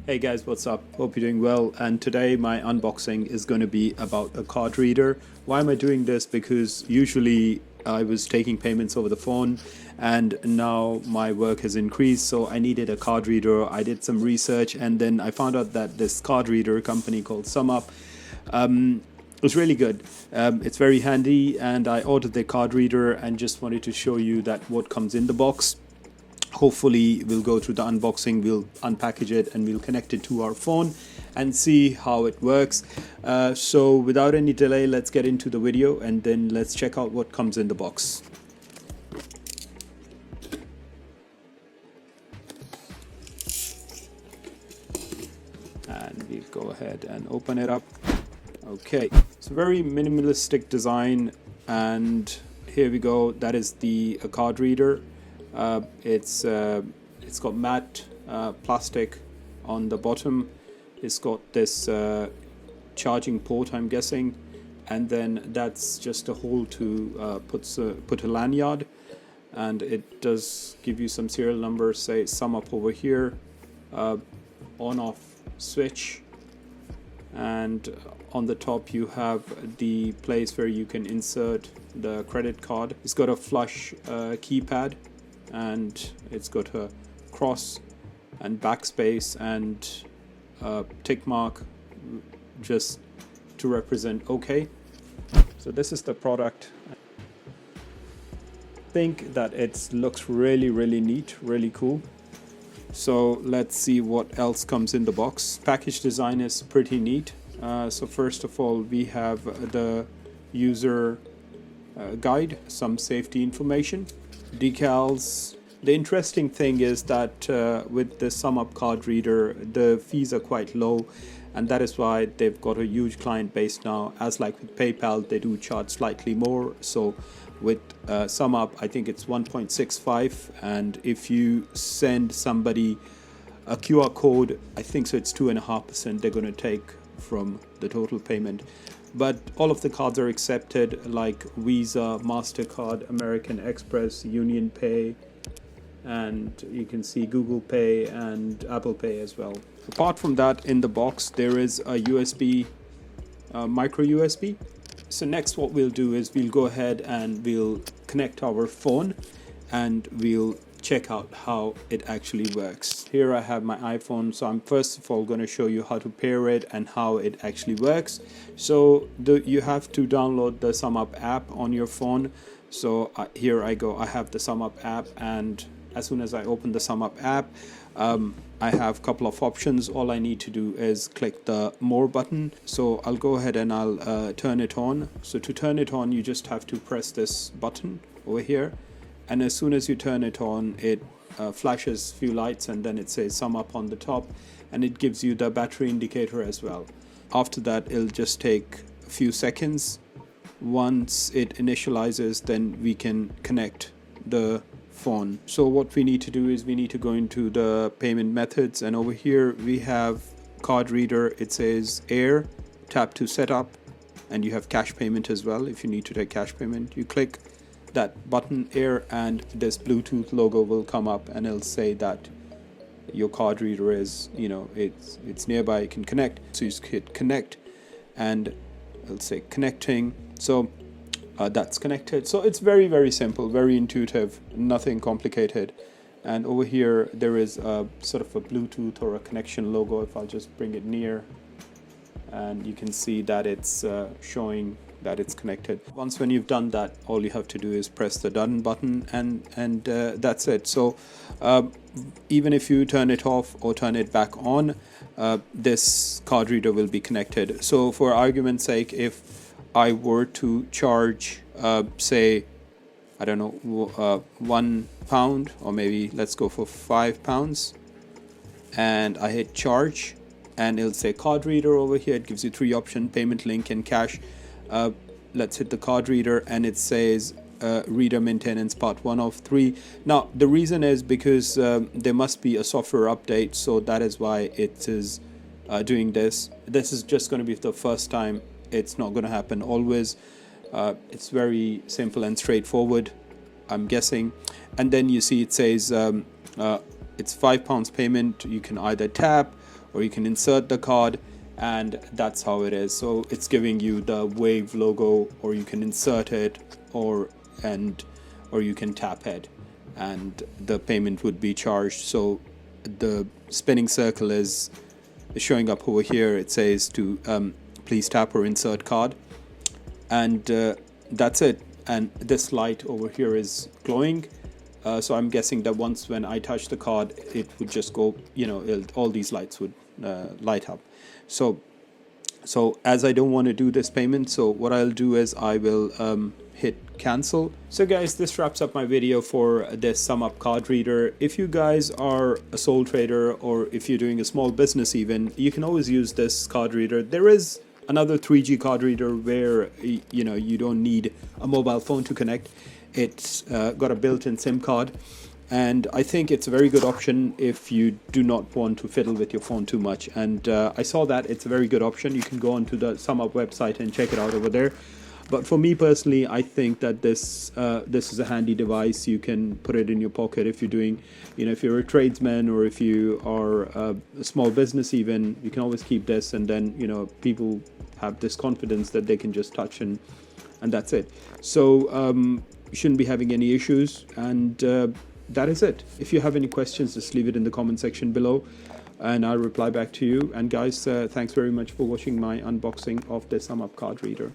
Hey guys, what's up? Hope you're doing well. And today my unboxing is going to be about a card reader. Why am I doing this? Because usually I was taking payments over the phone and now my work has increased, so I needed a card reader. I did some research and then I found out that this card reader company called SumUp was really good. It's very handy, and I ordered the card reader and just wanted to show you that what comes in the box. Hopefully we'll go through the unboxing, we'll unpackage it and we'll connect it to our phone and see how it works. So without any delay, let's get into the video and then let's check out what comes in the box. And we'll go ahead and open it up. Okay, it's a very minimalistic design, and here we go. That is the card reader. It's got matte plastic on the bottom. It's got this charging port, I'm guessing, and then that's just a hole to put a lanyard, and it does give you some serial numbers. Say SumUp over here, on-off switch, and on the top you have the place where you can insert the credit card. It's got a flush keypad, and it's got a cross and backspace and tick mark just to represent OK. So this is the product. I think that it looks really neat, really cool. So let's see what else comes in the box. Package design is pretty neat. So first of all, we have the user guide, some safety information, decals. The interesting thing is that with the SumUp card reader, the fees are quite low, and that is why they've got a huge client base now. As like with PayPal, they do charge slightly more. So with SumUp, I think it's 1.65, and if you send somebody a QR code, I think so it's 2.5% they're going to take from the total payment. But all of the cards are accepted, like Visa, MasterCard, American Express, Union Pay, and you can see Google Pay and Apple Pay as well. Apart from that, in the box there is a USB, micro USB. So next what we'll do is we'll go ahead and we'll connect our phone and we'll check out how it actually works. Here I have my iPhone, so I'm first of all going to show you how to pair it and how it actually works. So you have to download the SumUp app on your phone. So here I go, I have the SumUp app, and as soon as I open the SumUp app, I have a couple of options. All I need to do is click the more button. So I'll go ahead and I'll turn it on. So to turn it on, you just have to press this button over here, and as soon as you turn it on, it flashes a few lights and then it says SumUp on the top, and it gives you the battery indicator as well. After that, it'll just take a few seconds. Once it initializes, then we can connect the phone. So what we need to do is we need to go into the payment methods, and over here we have card reader. It says Air, tap to set up, and you have cash payment as well. If you need to take cash payment, you click that button Air, and this Bluetooth logo will come up and it'll say that your card reader is, it's nearby, you can connect. So you just hit connect and it'll say connecting. So that's connected. So it's very simple, very intuitive, nothing complicated. And over here there is a sort of a Bluetooth or a connection logo. If I'll just bring it near, and you can see that it's showing that it's connected. Once when you've done that, all you have to do is press the done button, and that's it. So even if you turn it off or turn it back on, this card reader will be connected. So for argument's sake, if I were to charge say, I don't know, £1, or maybe let's go for £5, and I hit charge, and it'll say card reader over here. It gives you three options: payment link and cash. Let's hit the card reader, and it says reader maintenance part 1 of 3. Now the reason is because there must be a software update, so that is why it is doing this. This is just going to be the first time. It's not going to happen always. It's very simple and straightforward, I'm guessing. And then you see it says it's £5 payment. You can either tap or you can insert the card, and that's how it is. So it's giving you the wave logo, or you can insert it, or you can tap it, and the payment would be charged. So the spinning circle is showing up over here. It says to please tap or insert card, and that's it. And this light over here is glowing, so I'm guessing that when I touch the card, it would just go, all these lights would light up. So as I don't want to do this payment, so what I'll do is I will hit cancel. So guys, this wraps up my video for this SumUp card reader. If you guys are a sole trader, or if you're doing a small business even, you can always use this card reader. There is another 3G card reader where you don't need a mobile phone to connect. It's got a built-in SIM card, and I think it's a very good option if you do not want to fiddle with your phone too much. And I saw that it's a very good option. You can go onto the SumUp website and check it out over there. But for me personally, I think that this is a handy device. You can put it in your pocket if you're doing, if you're a tradesman, or if you are a small business even, you can always keep this, and then, people have this confidence that they can just touch and that's it. So you shouldn't be having any issues, and that is it. If you have any questions, just leave it in the comment section below, and I'll reply back to you. And guys, thanks very much for watching my unboxing of the SumUp card reader.